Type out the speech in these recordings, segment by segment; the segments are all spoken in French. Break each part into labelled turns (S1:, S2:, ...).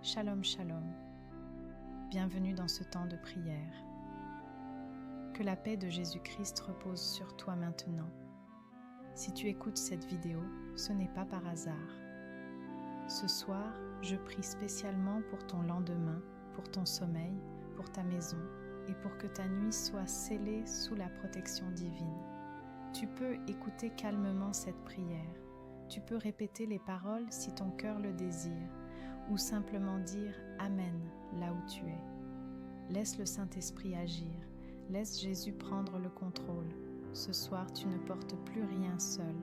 S1: Shalom Shalom. Bienvenue dans ce temps de prière. Que la paix de Jésus-Christ repose sur toi maintenant. Si tu écoutes cette vidéo, ce n'est pas par hasard. Ce soir, je prie spécialement pour ton lendemain, pour ton sommeil, pour ta maison et pour que ta nuit soit scellée sous la protection divine. Tu peux écouter calmement cette prière. Tu peux répéter les paroles si ton cœur le désire, ou simplement dire « Amen » là où tu es. Laisse le Saint-Esprit agir, laisse Jésus prendre le contrôle. Ce soir, tu ne portes plus rien seul.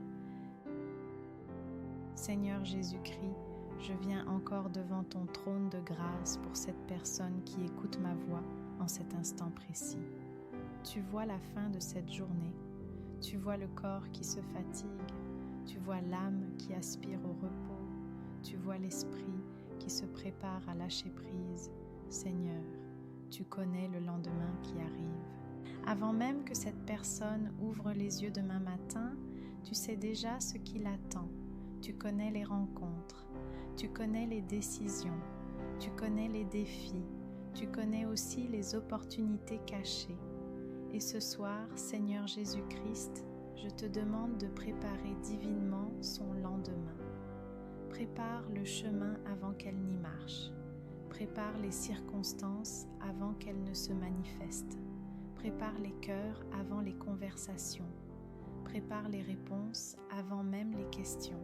S1: Seigneur Jésus-Christ, je viens encore devant ton trône de grâce pour cette personne qui écoute ma voix en cet instant précis. Tu vois la fin de cette journée, tu vois le corps qui se fatigue, tu vois l'âme qui aspire au repos, tu vois l'esprit qui se prépare à lâcher prise. Seigneur, tu connais le lendemain qui arrive. Avant même que cette personne ouvre les yeux demain matin, tu sais déjà ce qui l'attend. Tu connais les rencontres, tu connais les décisions, tu connais les défis, tu connais aussi les opportunités cachées. Et ce soir, Seigneur Jésus-Christ, je te demande de préparer divinement son lendemain. Prépare le chemin avant qu'elle n'y marche. Prépare les circonstances avant qu'elles ne se manifestent. Prépare les cœurs avant les conversations. Prépare les réponses avant même les questions.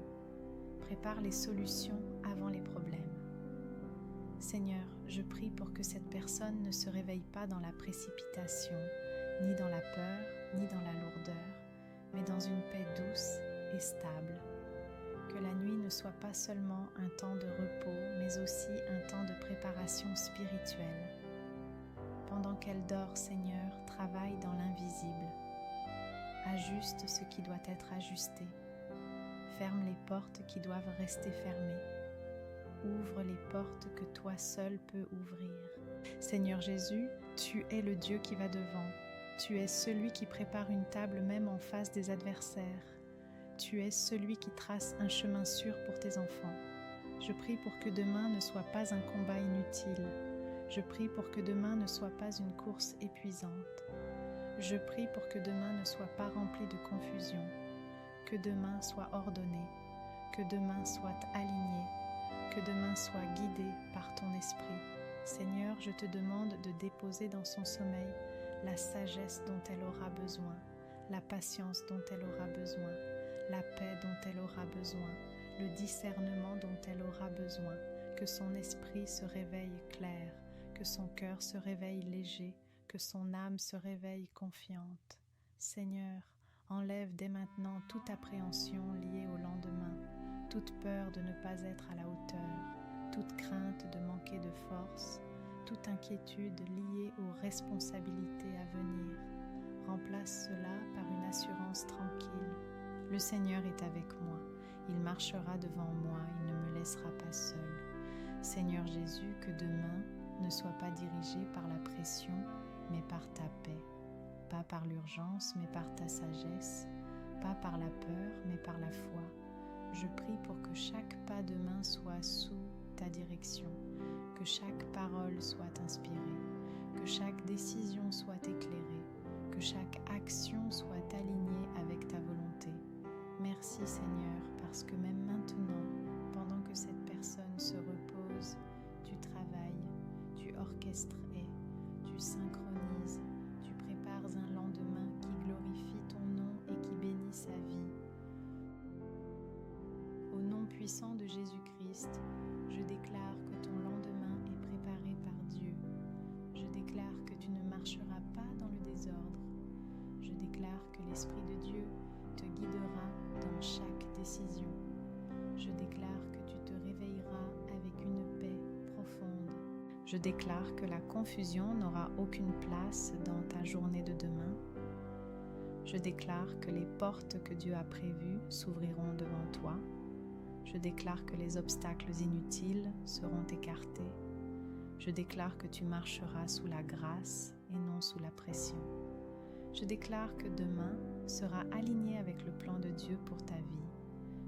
S1: Prépare les solutions avant les problèmes. Seigneur, je prie pour que cette personne ne se réveille pas dans la précipitation, ni dans la peur, ni dans la lourdeur, mais dans une paix douce et stable. Que la nuit ne soit pas seulement un temps de repos, mais aussi un temps de préparation spirituelle. Pendant qu'elle dort, Seigneur, travaille dans l'invisible. Ajuste ce qui doit être ajusté. Ferme les portes qui doivent rester fermées. Ouvre les portes que toi seul peux ouvrir. Seigneur Jésus, tu es le Dieu qui va devant. Tu es celui qui prépare une table même en face des adversaires. Tu es celui qui trace un chemin sûr pour tes enfants. Je prie pour que demain ne soit pas un combat inutile. Je prie pour que demain ne soit pas une course épuisante. Je prie pour que demain ne soit pas rempli de confusion. Que demain soit ordonné. Que demain soit aligné. Que demain soit guidé par ton esprit. Seigneur, je te demande de déposer dans son sommeil la sagesse dont elle aura besoin, la patience dont elle aura besoin, la paix dont elle aura besoin, le discernement dont elle aura besoin, que son esprit se réveille clair, que son cœur se réveille léger, que son âme se réveille confiante. Seigneur, enlève dès maintenant toute appréhension liée au lendemain, toute peur de ne pas être à la hauteur, toute crainte de manquer de force, toute inquiétude liée aux responsabilités à venir. Remplace cela par une assurance tranquille. Le Seigneur est avec moi, il marchera devant moi, il ne me laissera pas seul. Seigneur Jésus, que demain ne soit pas dirigé par la pression, mais par ta paix. Pas par l'urgence, mais par ta sagesse. Pas par la peur, mais par la foi. Je prie pour que chaque pas de main soit sous ta direction, que chaque parole soit inspirée, que chaque décision soit éclairée, que chaque action soit alignée avec ta volonté. Merci Seigneur, parce que même maintenant, pendant que cette personne se repose, tu travailles, tu orchestres et tu synchronises, tu prépares un lendemain qui glorifie ton nom et qui bénit sa vie. Au nom puissant de Jésus-Christ, je déclare que ton lendemain est préparé par Dieu. Je déclare que tu ne marcheras pas dans le désordre. Je déclare que l'Esprit de Dieu te guidera dans chaque décision. Je déclare que tu te réveilleras avec une paix profonde. Je déclare que la confusion n'aura aucune place dans ta journée de demain. Je déclare que les portes que Dieu a prévues s'ouvriront devant toi. Je déclare que les obstacles inutiles seront écartés. Je déclare que tu marcheras sous la grâce et non sous la pression. Je déclare que demain sera aligné avec le plan de Dieu pour ta vie.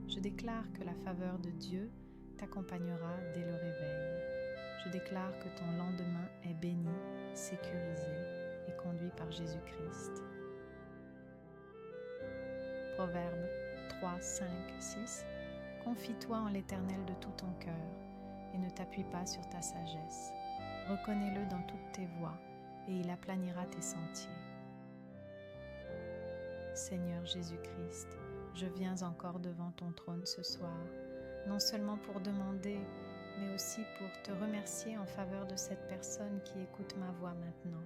S1: Je déclare que la faveur de Dieu t'accompagnera dès le réveil. Je déclare que ton lendemain est béni, sécurisé et conduit par Jésus-Christ. Proverbe 3, 5, 6. Confie-toi en l'Éternel de tout ton cœur et ne t'appuie pas sur ta sagesse. Reconnais-le dans toutes tes voies et il aplanira tes sentiers. Seigneur Jésus-Christ, je viens encore devant ton trône ce soir, non seulement pour demander, mais aussi pour te remercier en faveur de cette personne qui écoute ma voix maintenant.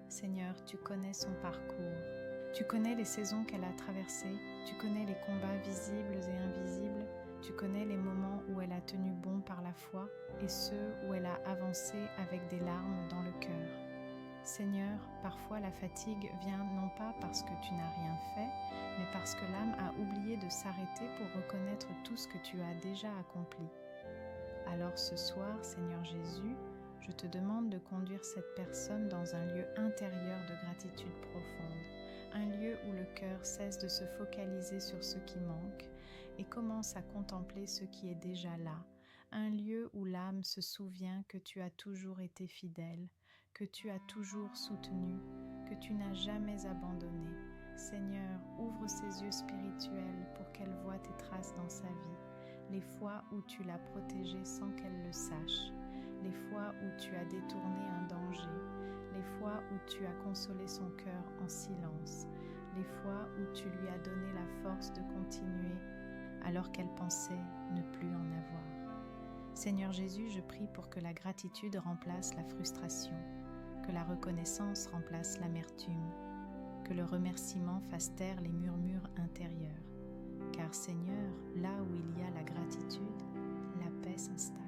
S1: Seigneur, tu connais son parcours, tu connais les saisons qu'elle a traversées, tu connais les combats visibles et invisibles, tu connais les moments où elle a tenu bon par la foi et ceux où elle a avancé avec des larmes dans le cœur. Seigneur, parfois la fatigue vient non pas parce que tu n'as rien fait, mais parce que l'âme a oublié de s'arrêter pour reconnaître tout ce que tu as déjà accompli. Alors ce soir, Seigneur Jésus, je te demande de conduire cette personne dans un lieu intérieur de gratitude profonde, un lieu où le cœur cesse de se focaliser sur ce qui manque et commence à contempler ce qui est déjà là, un lieu où l'âme se souvient que tu as toujours été fidèle, que tu as toujours soutenu, que tu n'as jamais abandonné. Seigneur, ouvre ses yeux spirituels pour qu'elle voie tes traces dans sa vie, les fois où tu l'as protégée sans qu'elle le sache, les fois où tu as détourné un danger, les fois où tu as consolé son cœur en silence, les fois où tu lui as donné la force de continuer alors qu'elle pensait ne plus en avoir. Seigneur Jésus, je prie pour que la gratitude remplace la frustration, que la reconnaissance remplace l'amertume, que le remerciement fasse taire les murmures intérieurs. Car Seigneur, là où il y a la gratitude, la paix s'installe.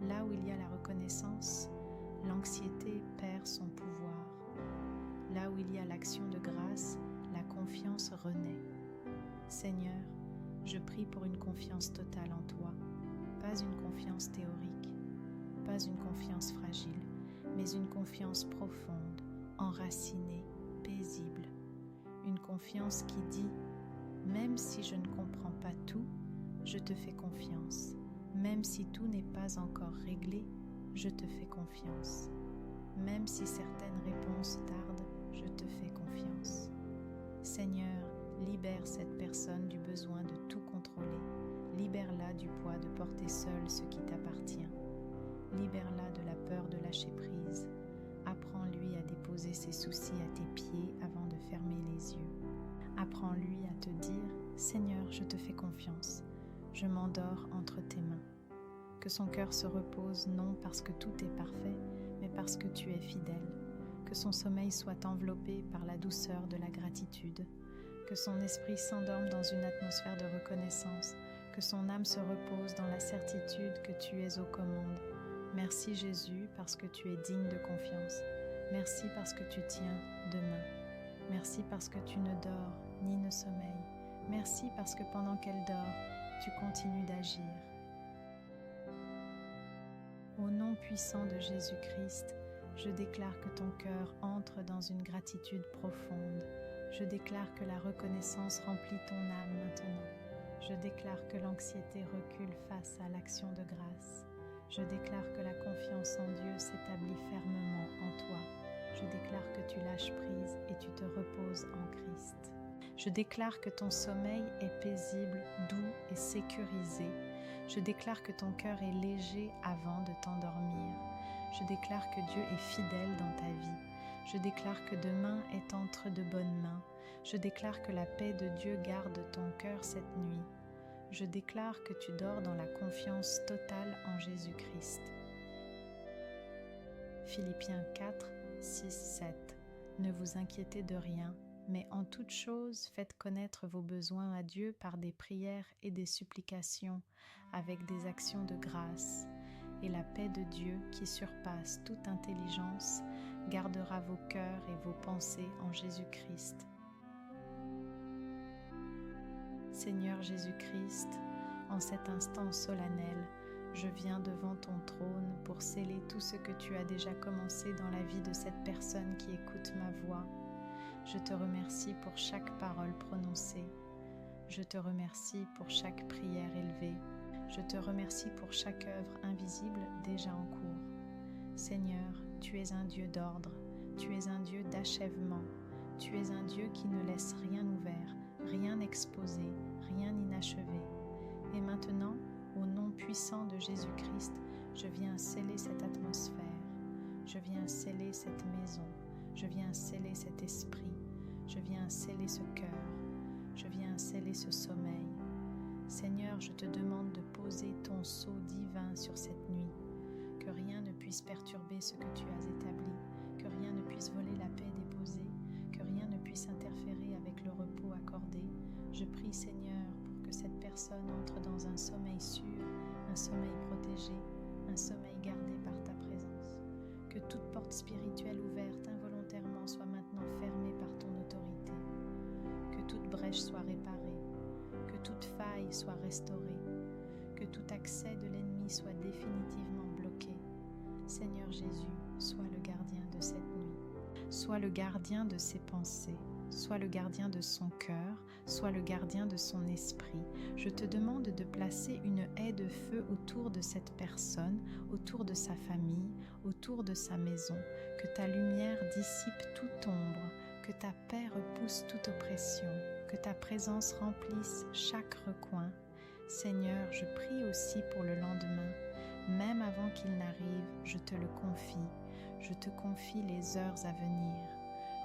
S1: Là où il y a la reconnaissance, l'anxiété perd son pouvoir. Là où il y a l'action de grâce, la confiance renaît. Seigneur, je prie pour une confiance totale en toi, pas une confiance théorique, pas une confiance fragile, mais une confiance profonde, enracinée, paisible. Une confiance qui dit « Même si je ne comprends pas tout, je te fais confiance. Même si tout n'est pas encore réglé, je te fais confiance. Même si certaines réponses tardent, je te fais confiance. » Seigneur, libère cette personne du besoin de tout contrôler. Libère-la du poids de porter seule ce qui t'appartient. Libère-la de la peur de lâcher prise. Apprends-lui à déposer ses soucis à tes pieds avant de fermer les yeux. Apprends-lui à te dire « Seigneur, je te fais confiance. Je m'endors entre tes mains. » Que son cœur se repose non parce que tout est parfait, mais parce que tu es fidèle. Que son sommeil soit enveloppé par la douceur de la gratitude. Que son esprit s'endorme dans une atmosphère de reconnaissance. Que son âme se repose dans la certitude que tu es aux commandes. Merci Jésus parce que tu es digne de confiance. Merci parce que tu tiens demain. Merci parce que tu ne dors ni ne sommeilles. Merci parce que pendant qu'elle dort, tu continues d'agir. Au nom puissant de Jésus-Christ, je déclare que ton cœur entre dans une gratitude profonde. Je déclare que la reconnaissance remplit ton âme maintenant. Je déclare que l'anxiété recule face à l'action de grâce. Je déclare que la confiance en Dieu s'établit fermement en toi. Je déclare que tu lâches prise et tu te reposes en Christ. Je déclare que ton sommeil est paisible, doux et sécurisé. Je déclare que ton cœur est léger avant de t'endormir. Je déclare que Dieu est fidèle dans ta vie. Je déclare que demain est entre de bonnes mains. Je déclare que la paix de Dieu garde ton cœur cette nuit. Je déclare que tu dors dans la confiance totale en Jésus-Christ. Philippiens 4, 6, 7. Ne vous inquiétez de rien, mais en toute chose faites connaître vos besoins à Dieu par des prières et des supplications, avec des actions de grâce. Et la paix de Dieu, qui surpasse toute intelligence, gardera vos cœurs et vos pensées en Jésus-Christ. Seigneur Jésus-Christ, en cet instant solennel, je viens devant ton trône pour sceller tout ce que tu as déjà commencé dans la vie de cette personne qui écoute ma voix. Je te remercie pour chaque parole prononcée. Je te remercie pour chaque prière élevée. Je te remercie pour chaque œuvre invisible déjà en cours. Seigneur, tu es un Dieu d'ordre, tu es un Dieu d'achèvement, tu es un Dieu qui ne laisse rien ouvert, rien exposé, rien inachevé. Et maintenant, au nom puissant de Jésus-Christ, je viens sceller cette atmosphère, je viens sceller cette maison, je viens sceller cet esprit, je viens sceller ce cœur, je viens sceller ce sommeil. Seigneur, je te demande de poser ton sceau divin sur cette nuit, que rien ne puisse perturber ce que tu as établi, que rien ne puisse voler la paix déposée, que rien ne puisse interférer avec le repos accordé. Je prie, Seigneur, pour que cette personne entre dans un sommeil sûr, un sommeil protégé, un sommeil gardé par ta présence. Que toute porte spirituelle ouverte involontairement soit maintenant fermée par ton autorité. Que toute brèche soit réparée, que toute faille soit restaurée, que tout accès de l'ennemi soit définitivement bloqué. Seigneur Jésus, sois le gardien de cette nuit. Sois le gardien de ses pensées, sois le gardien de son cœur, sois le gardien de son esprit. Je te demande de placer une haie de feu autour de cette personne, autour de sa famille, autour de sa maison. Que ta lumière dissipe toute ombre, que ta paix repousse toute oppression, que ta présence remplisse chaque recoin. Seigneur, je prie aussi pour le lendemain. Même avant qu'il n'arrive, je te le confie. Je te confie les heures à venir.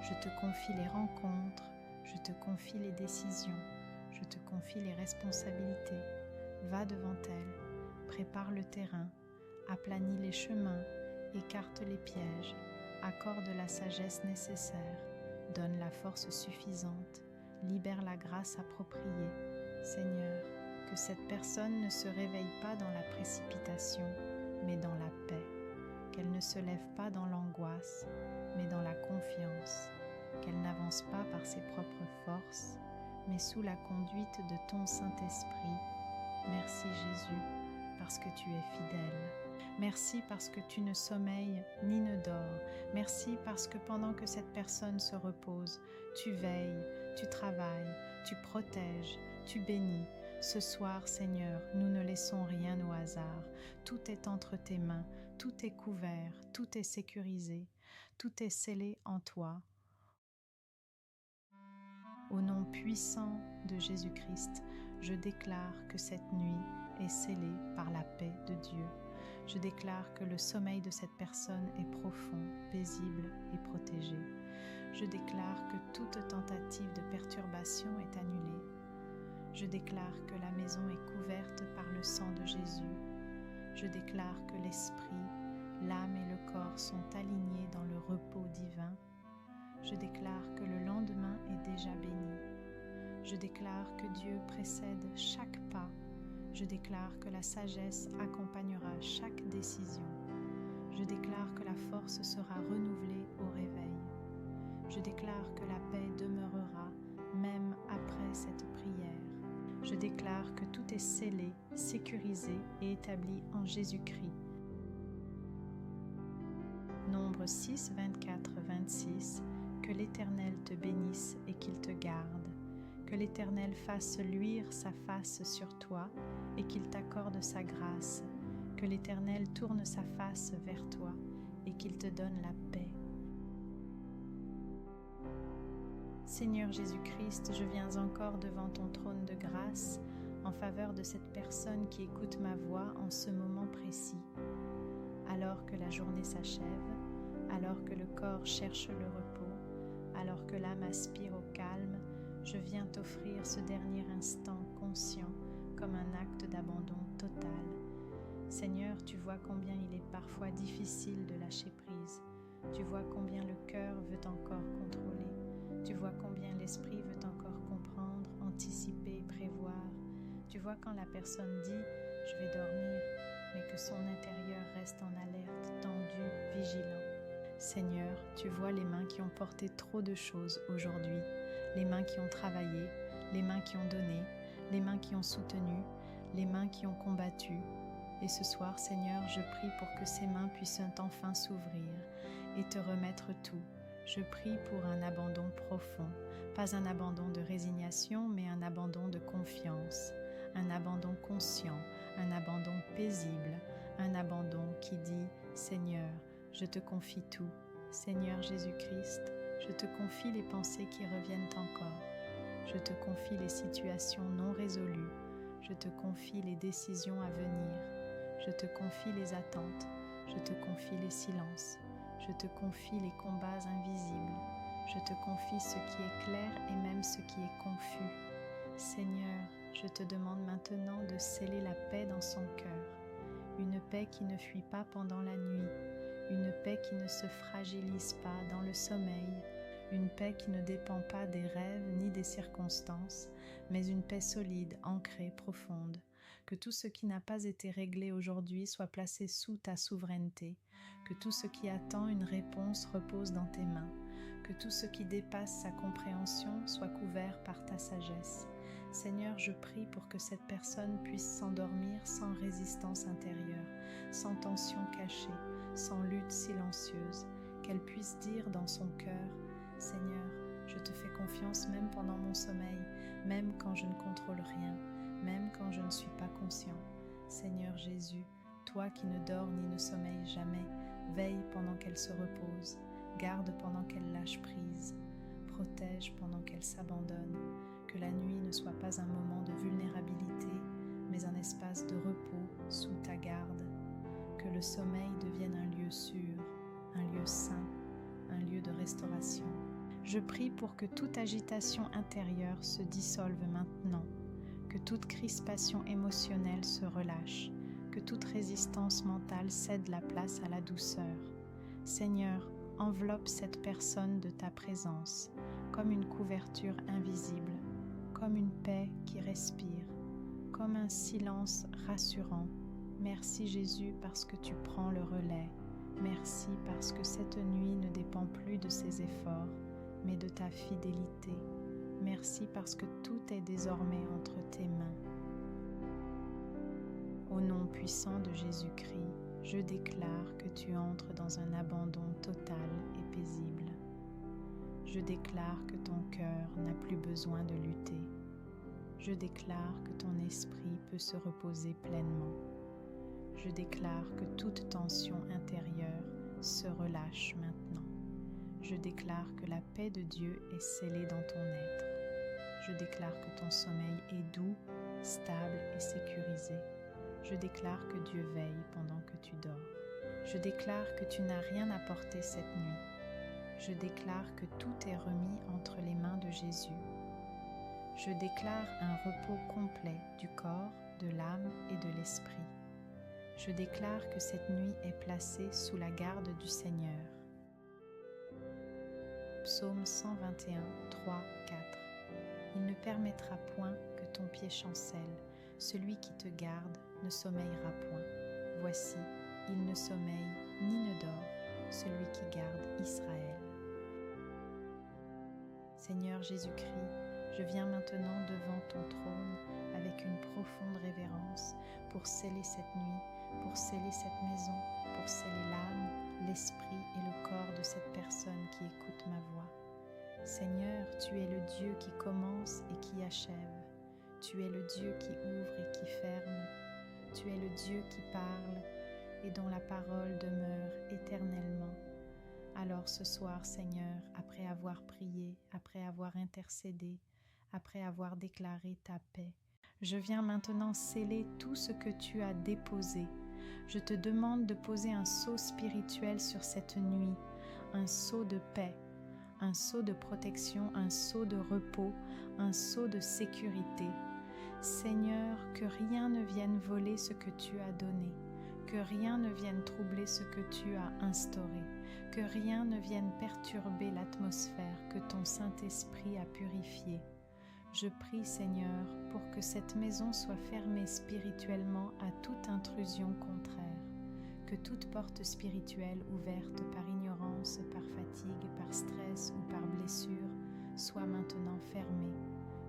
S1: Je te confie les rencontres. Je te confie les décisions. Je te confie les responsabilités. Va devant elle. Prépare le terrain. Aplanis les chemins. Écarte les pièges. Accorde la sagesse nécessaire. Donne la force suffisante. Libère la grâce appropriée. Seigneur, que cette personne ne se réveille pas dans la précipitation, mais dans la paix. Qu'elle ne se lève pas dans l'angoisse, mais dans la confiance. Qu'elle n'avance pas par ses propres forces, mais sous la conduite de ton Saint-Esprit. Merci Jésus, parce que tu es fidèle. Merci parce que tu ne sommeilles ni ne dors. Merci parce que pendant que cette personne se repose, tu veilles, tu travailles, tu protèges, tu bénis. Ce soir, Seigneur, nous ne laissons rien au hasard. Tout est entre tes mains, tout est couvert, tout est sécurisé, tout est scellé en toi. Au nom puissant de Jésus-Christ, je déclare que cette nuit est scellée par la paix de Dieu. Je déclare que le sommeil de cette personne est profond, paisible et protégé. Je déclare que toute tentative de perturbation est annulée. Je déclare que la maison est couverte par le sang de Jésus. Je déclare que l'esprit, l'âme et le corps sont alignés dans le repos divin. Je déclare que le lendemain est déjà béni. Je déclare que Dieu précède chaque pas. Je déclare que la sagesse accompagnera chaque décision. Je déclare que la force sera renouvelée au réveil. Je déclare que la paix demeurera même après cette prière. Je déclare que tout est scellé, sécurisé et établi en Jésus-Christ. Nombre 6, 24, 26. Que l'Éternel te bénisse et qu'il te garde. Que l'Éternel fasse luire sa face sur toi et qu'il t'accorde sa grâce. Que l'Éternel tourne sa face vers toi et qu'il te donne la paix. Seigneur Jésus-Christ, je viens encore devant ton trône de grâce en faveur de cette personne qui écoute ma voix en ce moment précis. Alors que la journée s'achève, alors que le corps cherche le repos, alors que l'âme aspire au calme, je viens t'offrir ce dernier instant conscient comme un acte d'abandon total. Seigneur, tu vois combien il est parfois difficile de lâcher prise. Tu vois combien le cœur veut encore contrôler. Tu vois combien l'esprit veut encore comprendre, anticiper, prévoir. Tu vois quand la personne dit « je vais dormir », mais que son intérieur reste en alerte, tendu, vigilant. Seigneur, tu vois les mains qui ont porté trop de choses aujourd'hui, les mains qui ont travaillé, les mains qui ont donné, les mains qui ont soutenu, les mains qui ont combattu. Et ce soir, Seigneur, je prie pour que ces mains puissent enfin s'ouvrir et te remettre tout. Je prie pour un abandon profond, pas un abandon de résignation, mais un abandon de confiance, un abandon conscient, un abandon paisible, un abandon qui dit « Seigneur, Je te confie tout. Seigneur Jésus-Christ, je te confie les pensées qui reviennent encore. Je te confie les situations non résolues. Je te confie les décisions à venir. Je te confie les attentes. Je te confie les silences. Je te confie les combats invisibles. Je te confie ce qui est clair et même ce qui est confus. Seigneur, je te demande maintenant de sceller la paix dans son cœur. Une paix qui ne fuit pas pendant la nuit. Une paix qui ne se fragilise pas dans le sommeil. Une paix qui ne dépend pas des rêves ni des circonstances, mais une paix solide, ancrée, profonde. Que tout ce qui n'a pas été réglé aujourd'hui soit placé sous ta souveraineté. Que tout ce qui attend une réponse repose dans tes mains. Que tout ce qui dépasse sa compréhension soit couvert par ta sagesse. Seigneur, je prie pour que cette personne puisse s'endormir sans résistance intérieure, sans tension cachée, sans lutte silencieuse, qu'elle puisse dire dans son cœur: Seigneur, je te fais confiance même pendant mon sommeil, même quand je ne contrôle rien, même quand je ne suis pas conscient. Seigneur Jésus, toi qui ne dors ni ne sommeilles jamais, veille pendant qu'elle se repose, garde pendant qu'elle lâche prise, protège pendant qu'elle s'abandonne, que la nuit ne soit pas un moment de vulnérabilité, mais un espace de repos sous ta garde, que le sommeil devienne un lieu sûr, un lieu sain, un lieu de restauration. Je prie pour que toute agitation intérieure se dissolve maintenant, que toute crispation émotionnelle se relâche, que toute résistance mentale cède la place à la douceur. Seigneur, enveloppe cette personne de ta présence, comme une couverture invisible, comme une paix qui respire, comme un silence rassurant. Merci Jésus parce que tu prends le relais. Merci parce que cette nuit ne dépend plus de ses efforts, mais de ta fidélité. Merci parce que tout est désormais entre tes mains. Au nom puissant de Jésus-Christ, je déclare que tu entres dans un abandon total et paisible. Je déclare que ton cœur n'a plus besoin de lutter. Je déclare que ton esprit peut se reposer pleinement. Je déclare que toute tension intérieure se relâche maintenant. Je déclare que la paix de Dieu est scellée dans ton être. Je déclare que ton sommeil est doux, stable et sécurisé. Je déclare que Dieu veille pendant que tu dors. Je déclare que tu n'as rien à porter cette nuit. Je déclare que tout est remis entre les mains de Jésus. Je déclare un repos complet du corps, de l'âme et de l'esprit. Je déclare que cette nuit est placée sous la garde du Seigneur. Psaume 121, 3, 4. Il ne permettra point que ton pied chancelle. Celui qui te garde ne sommeillera point. Voici, il ne sommeille ni ne dort, celui qui garde Israël. Seigneur Jésus-Christ, je viens maintenant devant ton trône avec une profonde révérence pour sceller cette nuit, pour sceller cette maison, pour sceller l'âme, l'esprit et le corps de cette personne qui écoute ma voix. Seigneur, tu es le Dieu qui commence et qui achève. Tu es le Dieu qui ouvre et qui ferme. Tu es le Dieu qui parle et dont la parole demeure éternellement. Alors ce soir, Seigneur, après avoir prié, après avoir intercédé, après avoir déclaré ta paix, je viens maintenant sceller tout ce que tu as déposé. Je te demande de poser un sceau spirituel sur cette nuit, un sceau de paix, un sceau de protection, un sceau de repos, un sceau de sécurité. Seigneur, que rien ne vienne voler ce que tu as donné, que rien ne vienne troubler ce que tu as instauré, que rien ne vienne perturber l'atmosphère que ton Saint-Esprit a purifiée. Je prie, Seigneur, pour que cette maison soit fermée spirituellement à toute intrusion contraire, que toute porte spirituelle ouverte par ignorance, par fatigue, par stress ou par blessure soit maintenant fermée,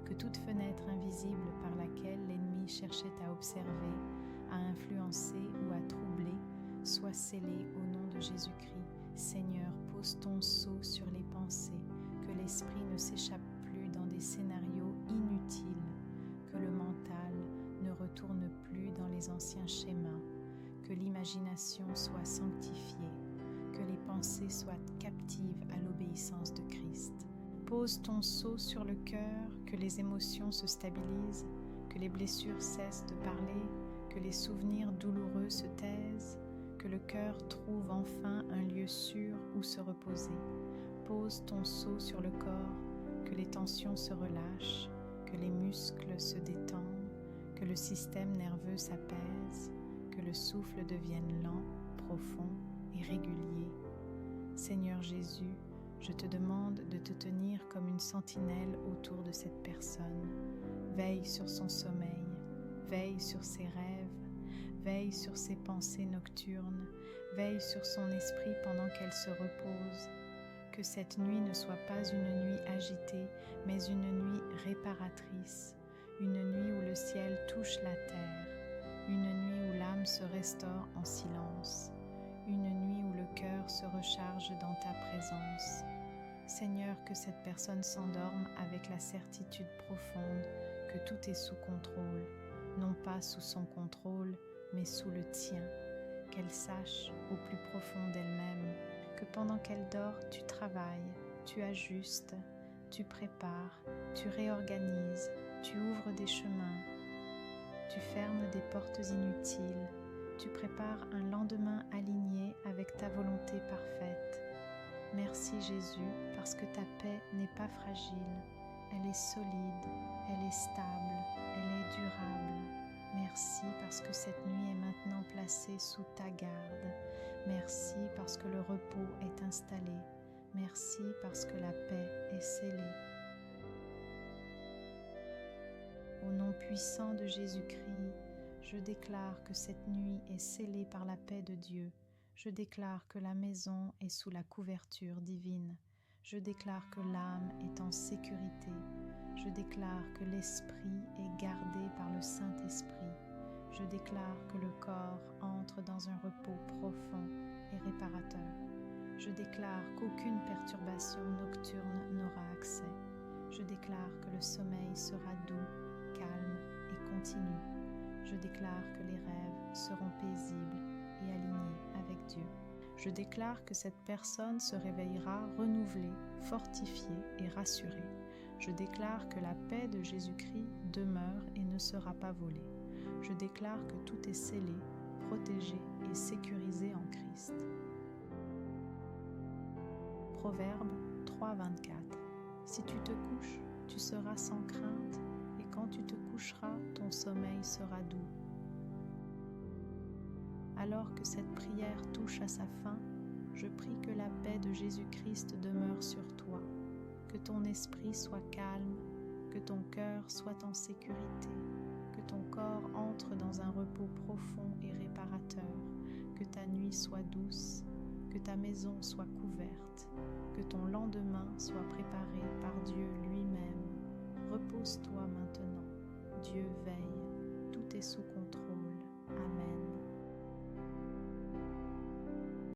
S1: que toute fenêtre invisible par laquelle l'ennemi cherchait à observer, à influencer ou à troubler soit scellée au nom de Jésus-Christ. Seigneur, pose ton sceau sur les pensées, que l'esprit ne s'échappe plus dans des scénarios inutiles, que le mental ne retourne plus dans les anciens schémas, que l'imagination soit sanctifiée, que pensée soit captive à l'obéissance de Christ. Pose ton sceau sur le cœur, que les émotions se stabilisent, que les blessures cessent de parler, que les souvenirs douloureux se taisent, que le cœur trouve enfin un lieu sûr où se reposer. Pose ton sceau sur le corps, que les tensions se relâchent, que les muscles se détendent, que le système nerveux s'apaise, que le souffle devienne lent, profond et régulier. Seigneur Jésus, je te demande de te tenir comme une sentinelle autour de cette personne. Veille sur son sommeil, veille sur ses rêves, veille sur ses pensées nocturnes, veille sur son esprit pendant qu'elle se repose. Que cette nuit ne soit pas une nuit agitée, mais une nuit réparatrice, une nuit où le ciel touche la terre, une nuit où l'âme se restaure en silence, une nuit où le cœur se recharge dans ta présence. Seigneur, que cette personne s'endorme avec la certitude profonde que tout est sous contrôle, non pas sous son contrôle, mais sous le tien. Qu'elle sache au plus profond d'elle-même que pendant qu'elle dort, tu travailles, tu ajustes, tu prépares, tu réorganises, tu ouvres des chemins, tu fermes des portes inutiles, tu prépares un lendemain aligné avec ta volonté parfaite. Merci Jésus, parce que ta paix n'est pas fragile, elle est solide, elle est stable, elle est durable. Merci parce que cette nuit est maintenant placée sous ta garde. Merci parce que le repos est installé. Merci parce que la paix est scellée. Au nom puissant de Jésus-Christ, je déclare que cette nuit est scellée par la paix de Dieu. Je déclare que la maison est sous la couverture divine. Je déclare que l'âme est en sécurité. Je déclare que l'esprit est gardé par le Saint-Esprit. Je déclare que le corps entre dans un repos profond et réparateur. Je déclare qu'aucune perturbation nocturne n'aura accès. Je déclare que le sommeil sera doux, calme et continu. Je déclare que les rêves seront paisibles et alignés avec Dieu. Je déclare que cette personne se réveillera renouvelée, fortifiée et rassurée. Je déclare que la paix de Jésus-Christ demeure et ne sera pas volée. Je déclare que tout est scellé, protégé et sécurisé en Christ. Proverbe 3,24. Si tu te couches, tu seras sans crainte, et quand tu te coucheras, ton sommeil sera doux. Alors que cette prière touche à sa fin, je prie que la paix de Jésus-Christ demeure sur toi, que ton esprit soit calme, que ton cœur soit en sécurité, que ton corps entre dans un repos profond et réparateur, que ta nuit soit douce, que ta maison soit couverte, que ton lendemain soit préparé par Dieu lui-même. Repose-toi maintenant, Dieu veille, tout est sous contrôle.